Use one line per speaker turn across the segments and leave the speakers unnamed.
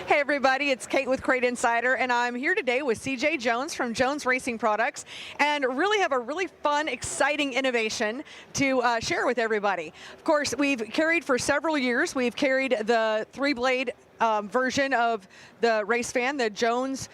Hey everybody, it's Kate with Crate Insider, and I'm here today with CJ Jones from Jones Racing Products, and really have a really fun, exciting innovation to share with everybody. Of course, we've carried for several years, we've carried the three-blade version of the race fan, the Jones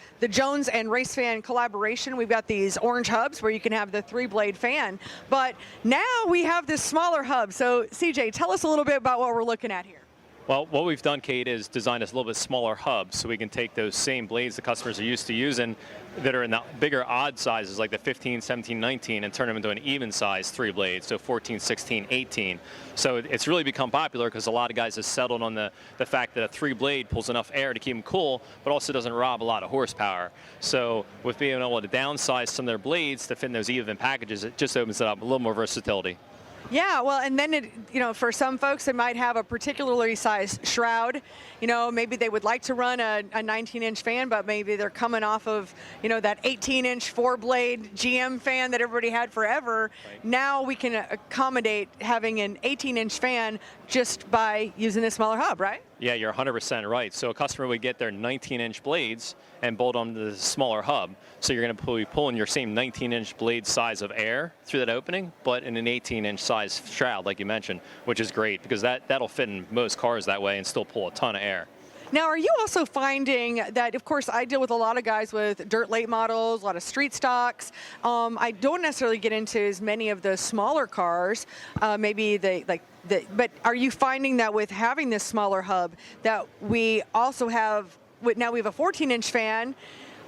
and race fan collaboration. We've got these orange hubs where you can have the three-blade fan, but now we have this smaller hub. So CJ, tell us a little bit about what we're looking at here.
Well, what we've done, Kate, is design this a little bit smaller hub so we can take those same blades the customers are used to using that are in the bigger odd sizes like the 15, 17, 19 and turn them into an even size three blades, so 14, 16, 18. So it's really become popular because a lot of guys have settled on the fact that a three blade pulls enough air to keep them cool, but also doesn't rob a lot of horsepower. So with being able to downsize some of their blades to fit in those even packages, it just opens it up a little more versatility.
Yeah, well, and then for some folks, they might have a particularly sized shroud. Maybe they would like to run a 19-inch fan, but maybe they're coming off of, that 18-inch four-blade GM fan that everybody had forever. Right. Now we can accommodate having an 18-inch fan just by using this smaller hub, right?
Yeah, you're 100% right. So a customer would get their 19-inch blades and bolt onto the smaller hub. So you're going to be pulling your same 19-inch blade size of air through that opening, but in an 18-inch size shroud, like you mentioned, which is great because that'll fit in most cars that way and still pull a ton of air.
Now, are you also finding that, of course, I deal with a lot of guys with dirt late models, a lot of street stocks. I don't necessarily get into as many of the smaller cars. But are you finding that with having this smaller hub that we also have, now we have a 14-inch fan,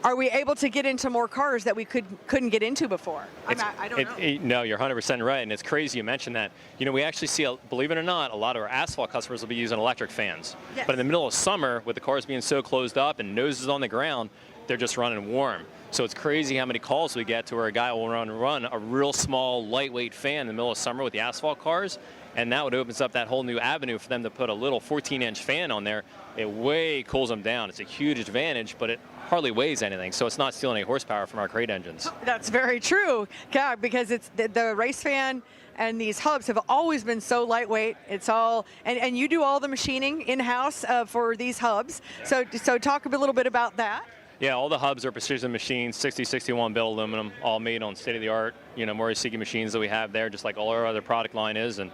are we able to get into more cars that we couldn't get into before? I don't know.
No, you're 100% right, and it's crazy you mentioned that. We actually see, believe it or not, a lot of our asphalt customers will be using electric fans. Yes. But in the middle of summer, with the cars being so closed up and noses on the ground, they're just running warm. So it's crazy how many calls we get to where a guy will run a real small, lightweight fan in the middle of summer with the asphalt cars, and now it opens up that whole new avenue for them to put a little 14-inch fan on there. It way cools them down. It's a huge advantage, but it hardly weighs anything, so it's not stealing any horsepower from our crate engines.
That's very true, yeah, because it's the race fan and these hubs have always been so lightweight. It's all, and you do all the machining in-house for these hubs. Yeah. So talk a little bit about that.
Yeah, all the hubs are precision machines, 6061 built aluminum, all made on state-of-the-art, Morisiki machines that we have there, just like all our other product line is, and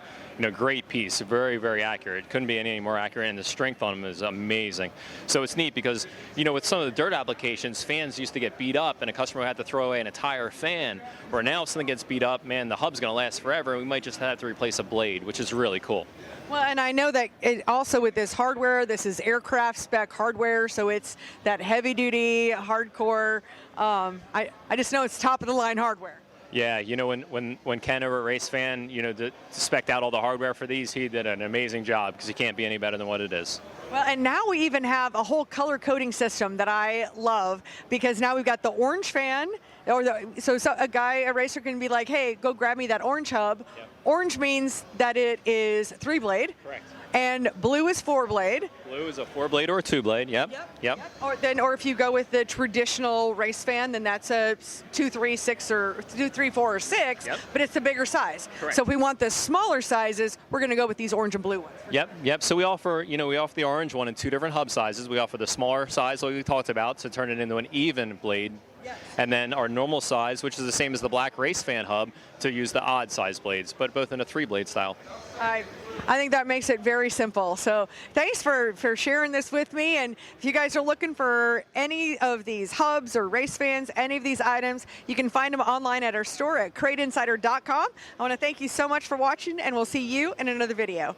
great piece, very, very accurate. Couldn't be any more accurate, and the strength on them is amazing. So it's neat because, with some of the dirt applications, fans used to get beat up, and a customer would have to throw away an entire fan. Where now, if something gets beat up, man, the hub's going to last forever, and we might just have to replace a blade, which is really cool.
Well, and I know that also with this hardware, this is aircraft spec hardware, so it's that heavy-duty, hardcore. I just know it's top-of-the-line hardware.
Yeah, when Ken over at Race Fan, spec'd out all the hardware for these, he did an amazing job because he can't be any better than what it is.
Well, and now we even have a whole color coding system that I love because now we've got the orange fan, so a racer can be like, hey, go grab me that orange hub. Yep. Orange means that it is three blade. Correct. And blue is four blade.
Blue is a four blade or a two blade. Yep.
Or if you go with the traditional race fan, then that's a 2, 3, 6 or 2, 3, 4 or 6. Yep. But it's the bigger size. Correct. So if we want the smaller sizes, we're going to go with these orange and blue ones.
Yep. So we offer the orange one in 2 different hub sizes. We offer the smaller size, like we talked about, to turn it into an even blade. Yes. And then our normal size, which is the same as the black race fan hub, to use the odd size blades, but both in a 3-blade style.
I think that makes it very simple. So thanks for sharing this with me. And if you guys are looking for any of these hubs or race fans, any of these items, you can find them online at our store at CrateInsider.com. I want to thank you so much for watching, and we'll see you in another video.